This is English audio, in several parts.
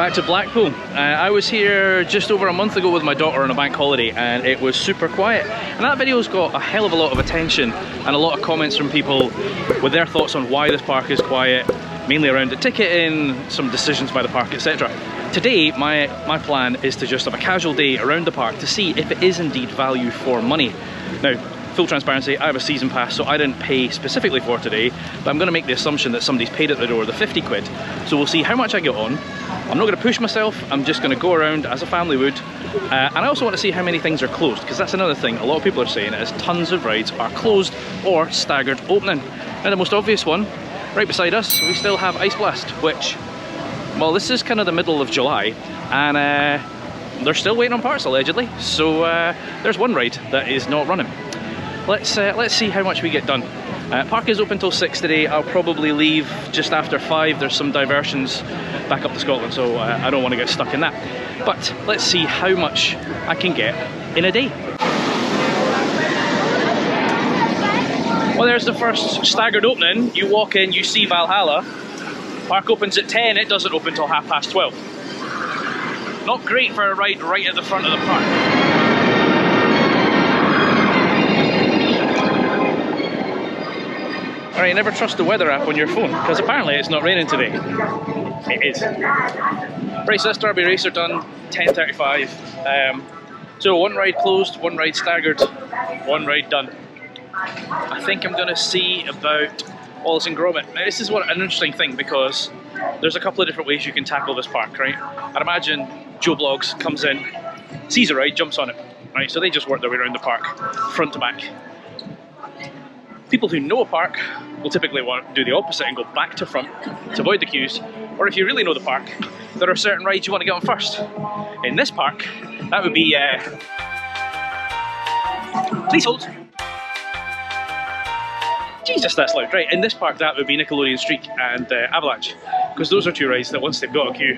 back to Blackpool. I was here just over a month ago with my daughter on a bank holiday and it was super quiet. And that video's got a hell of a lot of attention and a lot of comments from people with their thoughts on why this park is quiet, mainly around the ticketing, some decisions by the park, etc. Today, my plan is to just have a casual day around the park to see if it is indeed value for money. Now, full transparency, I have a season pass, so I didn't pay specifically for today, but I'm going to make the assumption that somebody's paid at the door the 50 quid. So we'll see how much I get on. I'm not going to push myself, I'm just going to go around as a family would. And I also want to see how many things are closed, because that's another thing a lot of people are saying is tons of rides are closed or staggered opening. Now the most obvious one, right beside us, we still have Ice Blast, which, well, this is kind of the middle of July, and they're still waiting on parts allegedly, so there's one ride that is not running. Let's see how much we get done. Park is open till 6 today. I'll probably leave just after 5. There's some diversions back up to Scotland, so I don't want to get stuck in that. But let's see how much I can get in a day. Well, there's the first staggered opening. You walk in, you see Valhalla. Park opens at 10, it doesn't open till 12:30. Not great for a ride right at the front of the park. Alright, never trust the weather app on your phone, because apparently it's not raining today. It is. Right, so that's Derby Racer done, 10:35. So one ride closed, one ride staggered, one ride done. I think I'm going to see about Wallace and Gromit. Now this is an interesting thing, because there's a couple of different ways you can tackle this park, right? I'd imagine Joe Blogs comes in, sees a ride, jumps on it, right? So they just work their way around the park, front to back. People who know a park will typically want to do the opposite and go back to front to avoid the queues. Or if you really know the park, there are certain rides you want to get on first. In this park, that would be... Please hold. Jesus, that's loud. Right, in this park that would be Nickelodeon Streak and Avalanche, because those are two rides that once they've got a queue,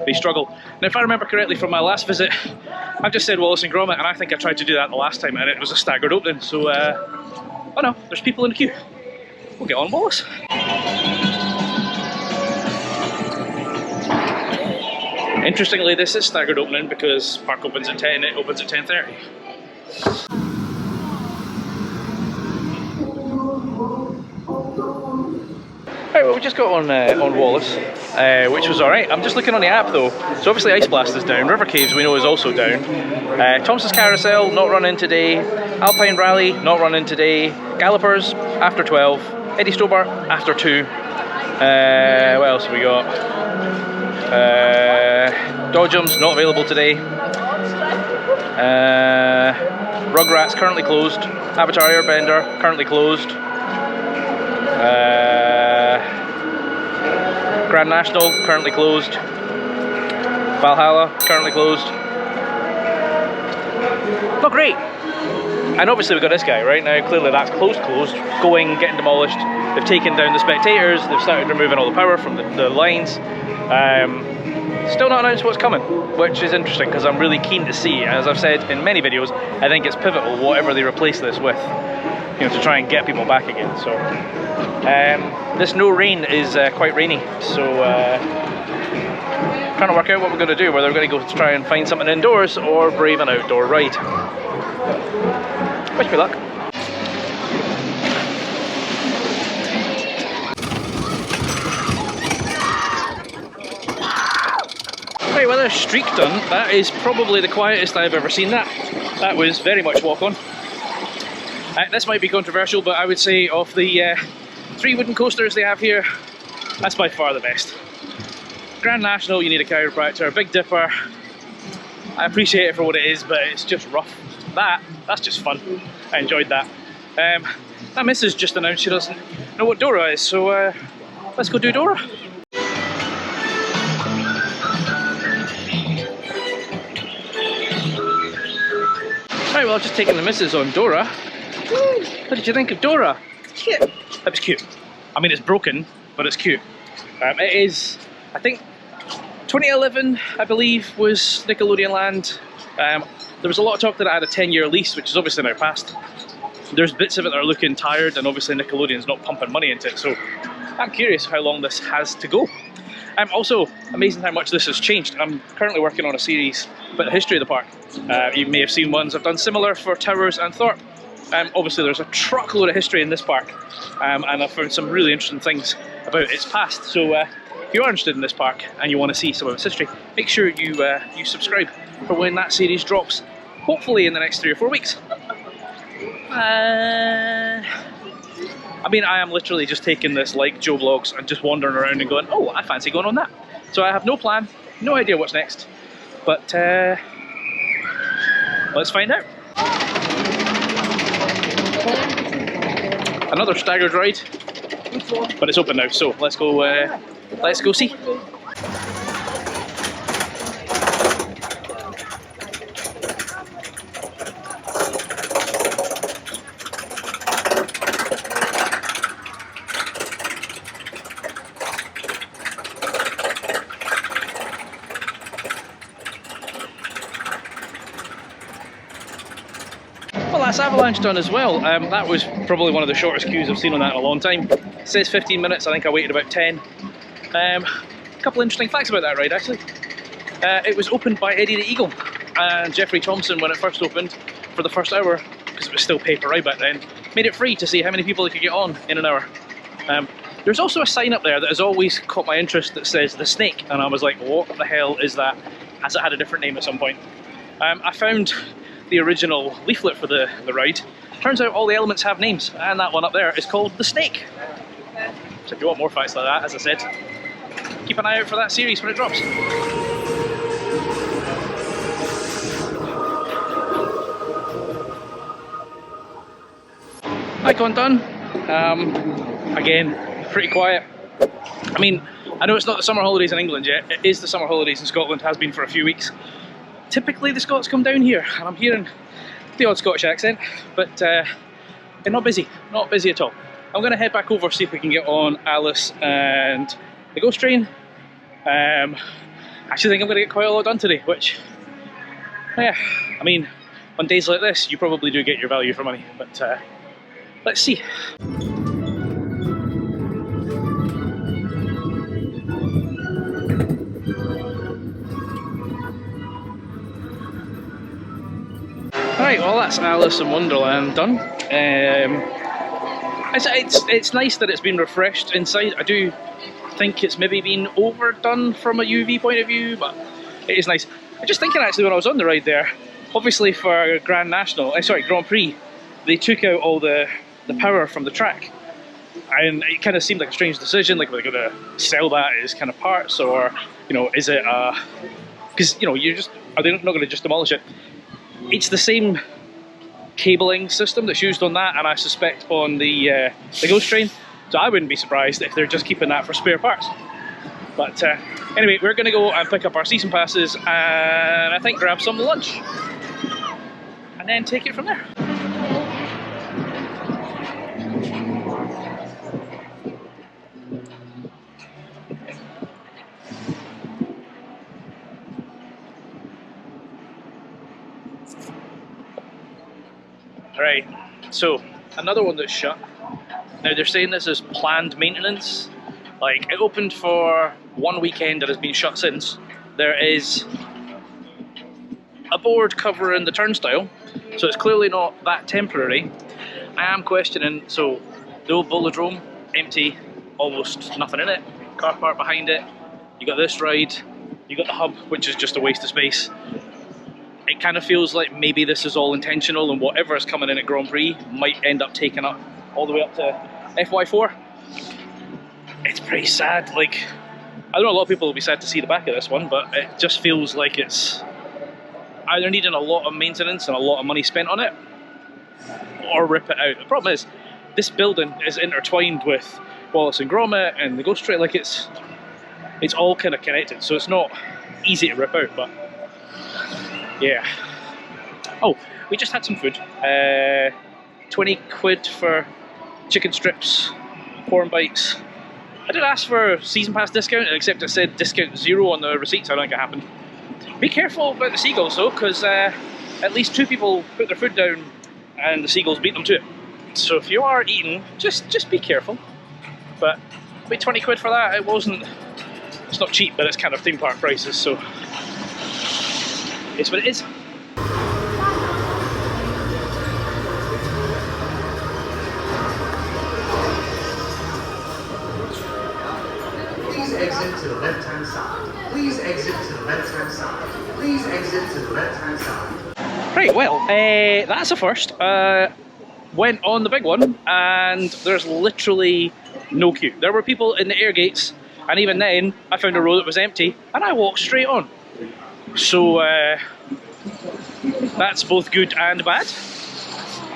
they struggle. Now if I remember correctly from my last visit, I've just said Wallace and Gromit, and I think I tried to do that the last time and it was a staggered opening, so oh no, there's people in the queue. We'll get on, Wallace. Interestingly, this is staggered opening because park opens at 10, it opens at 10:30. Right, well we just got on Wallace, which was alright. I'm just looking on the app though. So obviously Ice Blast is down, River Caves we know is also down. Thompson's Carousel, not running today. Alpine Rally, not running today. Gallopers, after 12. Eddie Stobart, after 2. What else have we got? Dodgems, not available today. Rugrats, currently closed. Avatar Airbender, currently closed. Grand National, currently closed. Valhalla, currently closed. Not great. And obviously we've got this guy right now, clearly that's closed, going, getting demolished. They've taken down the spectators, they've started removing all the power from the lines. Still not announced what's coming, which is interesting because I'm really keen to see. As I've said in many videos, I think it's pivotal whatever they replace this with, you know, to try and get people back again. So this no rain is quite rainy, so trying to work out what we're going to do, whether we're going to go to try and find something indoors or brave an outdoor ride. Wish me luck. Right, well there's Streak done. That is probably the quietest I've ever seen that. That was very much walk on. This might be controversial, but I would say of the 3 wooden coasters they have here, that's by far the best. Grand National, you need a chiropractor. Big Dipper, I appreciate it for what it is, but it's just rough. That's just fun. I enjoyed that. That missus just announced she doesn't know what Dora is, so let's go do Dora. Right, well I've just taken the missus on Dora. What did you think of Dora? Cute. That was cute. I mean, it's broken, but it's cute. It is, I think, 2011, I believe, was Nickelodeon Land. There was a lot of talk that it had a 10-year lease, which is obviously now past. There's bits of it that are looking tired, and obviously Nickelodeon's not pumping money into it, so I'm curious how long this has to go. Also, amazing how much this has changed. I'm currently working on a series about the history of the park. You may have seen ones I've done similar for Towers and Thorpe. Obviously there's a truckload of history in this park, and I've found some really interesting things about its past. So if you are interested in this park and you want to see some of its history, make sure you subscribe for when that series drops, hopefully in the next 3 or 4 weeks. I mean, I am literally just taking this like Joe Blogs and just wandering around and going, oh, I fancy going on that. So I have no plan, no idea what's next, but let's find out. Another staggered ride, but it's open now, so let's go see. Well, that's Avalanche done as well. That was probably one of the shortest queues I've seen on that in a long time. It says 15 minutes, I think I waited about 10. A couple interesting facts about that ride actually. It was opened by Eddie the Eagle and Jeffrey Thompson when it first opened for the first hour, because it was still paper ride back then, made it free to see how many people they could get on in an hour. There's also a sign up there that has always caught my interest that says The Snake, and I was like, what the hell is that? Has it had a different name at some point? I found the original leaflet for the ride. Turns out all the elements have names, and that one up there is called The Snake. So if you want more facts like that, as I said, keep an eye out for that series when it drops. Icon done. Again, pretty quiet. I mean, I know it's not the summer holidays in England yet, it is the summer holidays in Scotland, has been for a few weeks. Typically the Scots come down here, and I'm hearing the odd Scottish accent, but they're not busy at all. I'm going to head back over, see if we can get on Alice and the Ghost Train. I actually think I'm going to get quite a lot done today, which, yeah, I mean, on days like this, you probably do get your value for money, but let's see. Right, well that's Alice in Wonderland done. It's nice that it's been refreshed inside. I do think it's maybe been overdone from a UV point of view, but it is nice. I'm just thinking actually when I was on the ride there, obviously for Grand Prix, they took out all the power from the track. And it kind of seemed like a strange decision, like are they going to sell that as kind of parts, or, you know, is it, because, you know, are they not going to just demolish it? It's the same cabling system that's used on that, and I suspect on the Ghost Train, so I wouldn't be surprised if they're just keeping that for spare parts. But anyway, we're going to go and pick up our season passes and I think grab some lunch and then take it from there. Right, so another one that's shut. Now they're saying this is planned maintenance. Like, it opened for one weekend and has been shut since. There is a board covering the turnstile, so it's clearly not that temporary. I am questioning, so the old Bolodrome, empty, almost nothing in it. Car park behind it. You got this ride, you got the hub, which is just a waste of space. It kind of feels like maybe this is all intentional, and whatever is coming in at Grand Prix might end up taking up all the way up to FY4. It's pretty sad. Like, I know a lot of people will be sad to see the back of this one, but it just feels like it's either needing a lot of maintenance and a lot of money spent on it, or rip it out. The problem is, this building is intertwined with Wallace and Gromit and the Ghost Train. Like, it's all kind of connected, so it's not easy to rip out, but yeah. Oh, we just had some food. 20 quid for chicken strips, corn bites. I did ask for a season pass discount, except it said discount 0 on the receipt, so I don't think it happened. Be careful about the seagulls though, because at least 2 people put their food down and the seagulls beat them to it. So if you are eating, just be careful. But 20 quid for that, it wasn't It's not cheap, but it's kind of theme park prices, so it's what it is. Please exit to the left-hand side. Please exit to the left-hand side. Please exit to the left-hand side. Right, well, that's a first. Went on the big one, and there's literally no queue. There were people in the air gates, and even then, I found a row that was empty, and I walked straight on. So, that's both good and bad.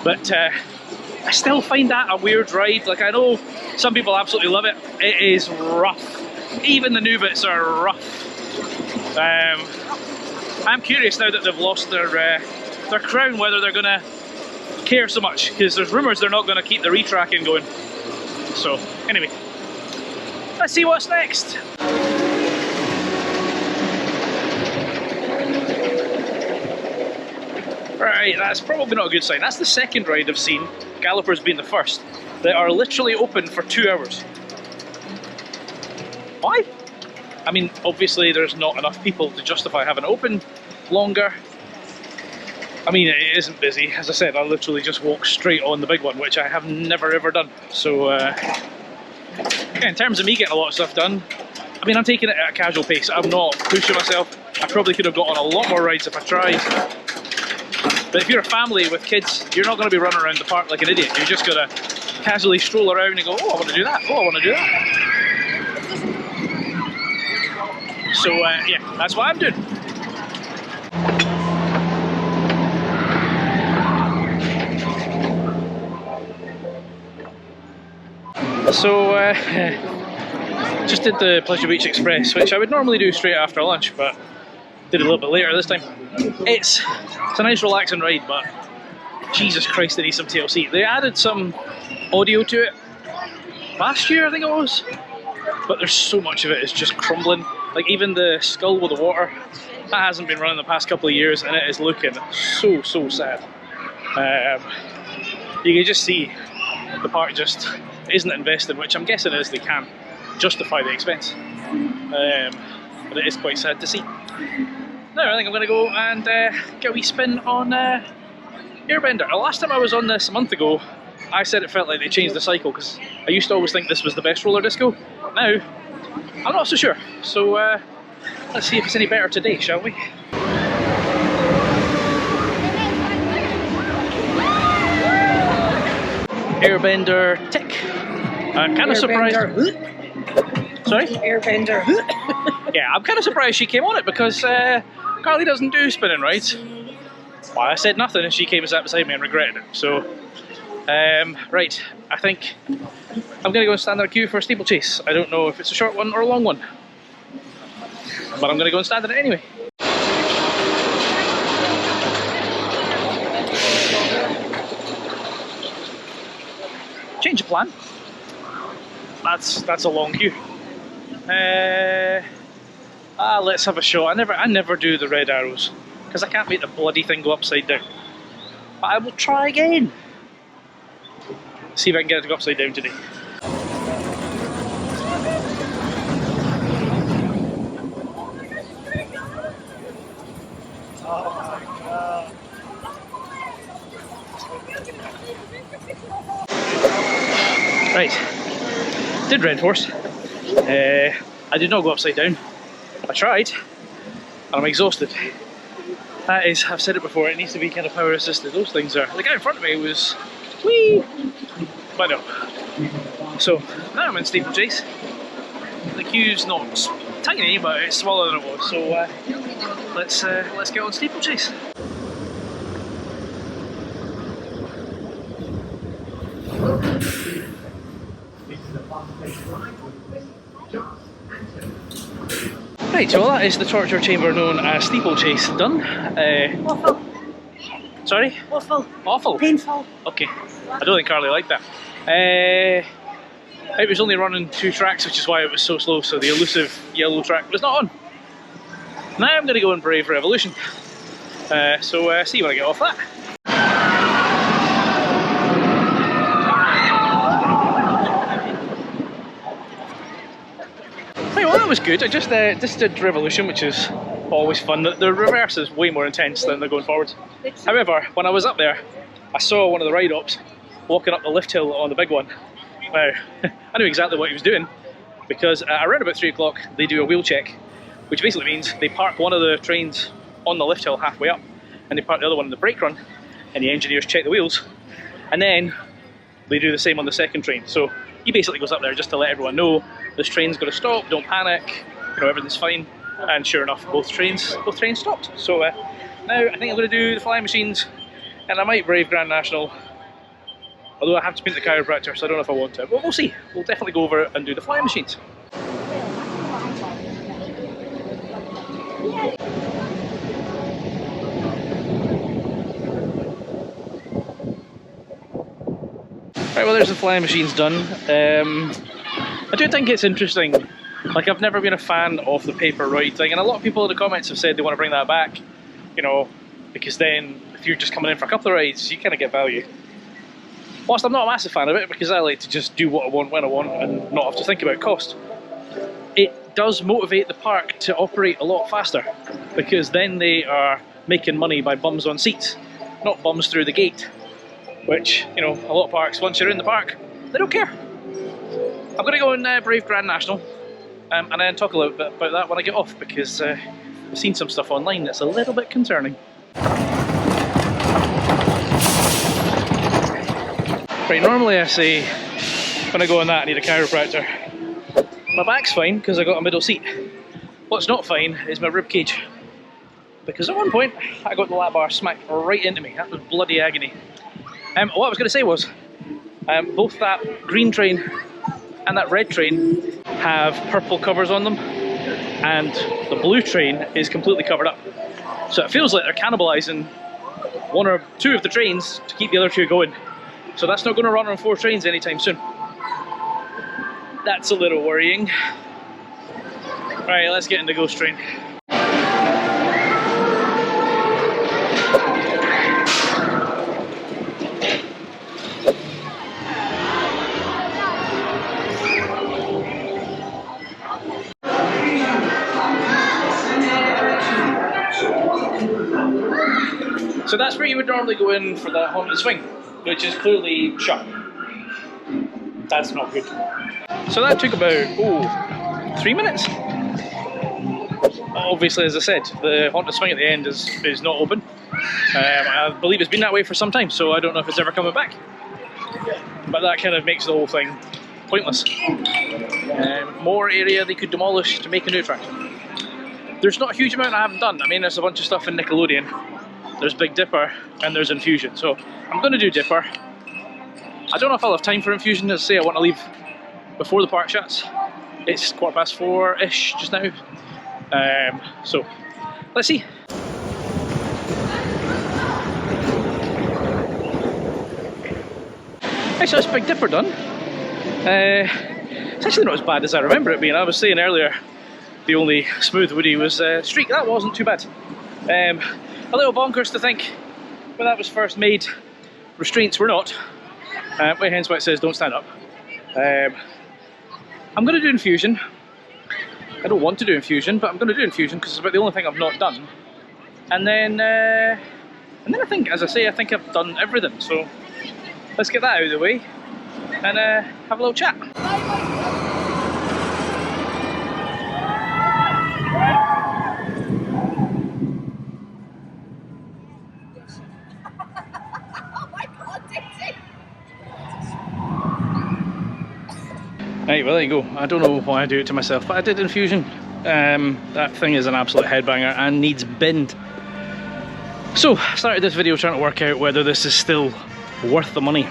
But I still find that a weird ride. Like, I know some people absolutely love it. It is rough. Even the new bits are rough. I'm curious now that they've lost their crown, whether they're gonna care so much, because there's rumours they're not gonna keep the retracking going. So anyway, let's see what's next. Right, that's probably not a good sign. That's the second ride I've seen, Gallopers being the first, that are literally open for 2 hours. Why? I mean, obviously there's not enough people to justify having it open longer. I mean, it isn't busy. As I said, I literally just walk straight on the big one, which I have never ever done. So, yeah, in terms of me getting a lot of stuff done, I mean, I'm taking it at a casual pace. I'm not pushing myself. I probably could have got on a lot more rides if I tried. But if you're a family with kids, you're not going to be running around the park like an idiot. You're just going to casually stroll around and go, oh, I want to do that. Oh, I want to do that. So, yeah, that's what I'm doing. So, just did the Pleasure Beach Express, which I would normally do straight after lunch, but did it a little bit later this time. It's a nice relaxing ride, but Jesus Christ, they need some TLC. They added some audio to it last year, I think it was, but there's so much of it is just crumbling. Like even the skull with the water, that hasn't been running the past couple of years, and it is looking so sad. You can just see the park just isn't invested, which I'm guessing is they can't justify the expense. But it is quite sad to see. Now I think I'm going to go and get a wee spin on Airbender. The last time I was on this a month ago, I said it felt like they changed the cycle, because I used to always think this was the best roller disco. Now, I'm not so sure. So let's see if it's any better today, shall we? Airbender tick. I'm kind of surprised. Sorry? Airbender. Yeah, I'm kind of surprised she came on it, because Carly doesn't do spinning rides. Well, I said nothing and she came and sat beside me and regretted it. So, right, I think I'm going to go and stand in a queue for a steeplechase. I don't know if it's a short one or a long one, but I'm going to go and stand in it anyway. Change of plan. That's a long queue. Let's have a shot. I never do the red arrows because I can't make the bloody thing go upside down. But I will try again. See if I can get it to go upside down today. Oh my god. Right, did Red Horse. I did not go upside down. I tried, and I'm exhausted. That is, I've said it before, it needs to be kind of power assisted. Those things are, the guy in front of me was, whee! But no. So, now I'm in steeplechase. The queue's not tiny, but it's smaller than it was, so let's get on steeplechase. Right, so that is the torture chamber known as steeplechase done. Awful. Sorry? Awful. Awful? Painful. Okay, I don't think Carly liked that. It was only running 2 tracks, which is why it was so slow, so the elusive yellow track was not on. Now I'm going to go and Brave Revolution. So see when I get off that. Right, well, that that was good. I just did revolution, which is always fun. The reverse is way more intense than the going forwards. However, when I was up there, I saw one of the ride-ups walking up the lift hill on the big one. Now, I knew exactly what he was doing, because around about 3 o'clock they do a wheel check, which basically means they park one of the trains on the lift hill halfway up, and they park the other one in the brake run, and the engineers check the wheels, and then they do the same on the second train. So he basically goes up there just to let everyone know this train's going to stop, don't panic, you know, everything's fine. And sure enough, both trains stopped. So now I think I'm going to do the flying machines, and I might brave Grand National, although I have to meet the chiropractor, so I don't know if I want to, but we'll see. We'll definitely go over and do the flying machines. Right, well, there's the flying machines done. I do think it's interesting. Like, I've never been a fan of the paper ride thing, and a lot of people in the comments have said they want to bring that back, you know, because then if you're just coming in for a couple of rides, you kind of get value. Whilst I'm not a massive fan of it, because I like to just do what I want when I want and not have to think about cost, it does motivate the park to operate a lot faster, because then they are making money by bums on seats, not bums through the gate. Which, you know, a lot of parks, once you're in the park, they don't care. I'm going to go and brave Grand National, and then talk a little bit about that when I get off, because I've seen some stuff online that's a little bit concerning. Right, normally I say when I go on that I need a chiropractor. My back's fine because I got a middle seat. What's not fine is my rib cage, because at one point I got the lap bar smacked right into me. That was bloody agony. What I was going to say was, both that green train and that red train have purple covers on them, and the blue train is completely covered up. So it feels like they're cannibalising one or two of the trains to keep the other two going. So that's not going to run on 4 trains anytime soon. That's a little worrying. Right, let's get into Ghost Train. So that's where you would normally go in for the haunted swing, which is clearly shut. That's not good. So that took about 3 minutes. Obviously, as I said, the haunted swing at the end is not open. I believe it's been that way for some time, so I don't know if it's ever coming back. But that kind of makes the whole thing pointless. More area they could demolish to make a new attraction. There's not a huge amount I haven't done. I mean, there's a bunch of stuff in Nickelodeon. There's Big Dipper and there's Infusion. So I'm going to do Dipper. I don't know if I'll have time for Infusion. As I say, I want to leave before the park shuts. It's 4:15-ish just now. So let's see. Right, so that's Big Dipper done. It's actually not as bad as I remember it being. I was saying earlier the only smooth woody was Streak. That wasn't too bad. A little bonkers to think when that was first made, restraints were not. Hence why it says don't stand up. I'm going to do Infusion. I don't want to do Infusion, but I'm going to do Infusion because it's about the only thing I've not done. And then I think, as I say, I think I've done everything. So let's get that out of the way and have a little chat. Right, well there you go. I don't know why I do it to myself, but I did Infusion. That thing is an absolute headbanger and needs binned. So, I started this video trying to work out whether this is still worth the money.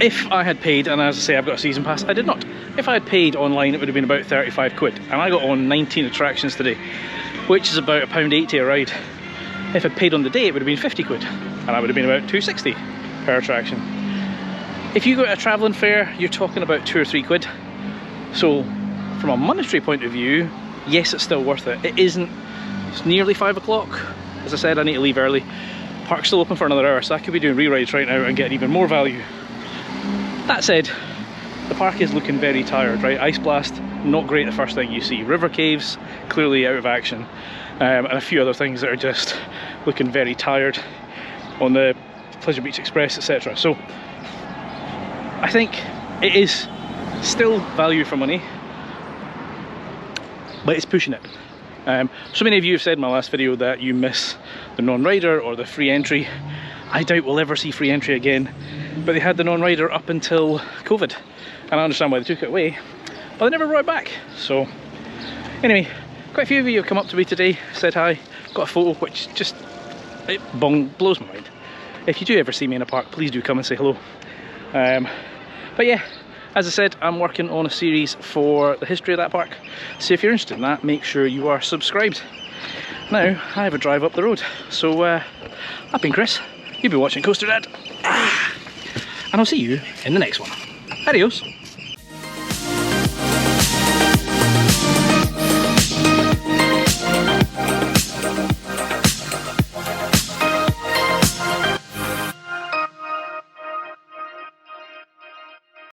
If I had paid, and as I say I've got a season pass, I did not. If I had paid online it would have been about 35 quid, and I got on 19 attractions today, which is about £1.80 a ride. If I'd paid on the day it would have been 50 quid, and I would have been about 260 per attraction. If you go to a travelling fair, you're talking about 2 or 3 quid. So, from a monetary point of view, yes, it's still worth it. It isn't. It's nearly 5 o'clock. As I said, I need to leave early. Park's still open for another hour, so I could be doing re-rides right now and getting even more value. That said, the park is looking very tired, right? Ice Blast not great the first thing you see. River caves, clearly out of action, and a few other things that are just looking very tired on the Pleasure Beach Express, etc. So I think it is still value for money, but it's pushing it. So many of you have said in my last video that you miss the non-rider or the free entry. I doubt we'll ever see free entry again, but they had the non-rider up until COVID, and I understand why they took it away, but they never brought it back. So anyway, quite a few of you have come up to me today, said hi, got a photo, which just, it blows my mind. If you do ever see me in a park, please do come and say hello. But yeah, as I said, I'm working on a series for the history of that park, so if you're interested in that, make sure you are subscribed. Now, I have a drive up the road, so I've been Chris, you've been watching Coaster Dad, and I'll see you in the next one. Adios!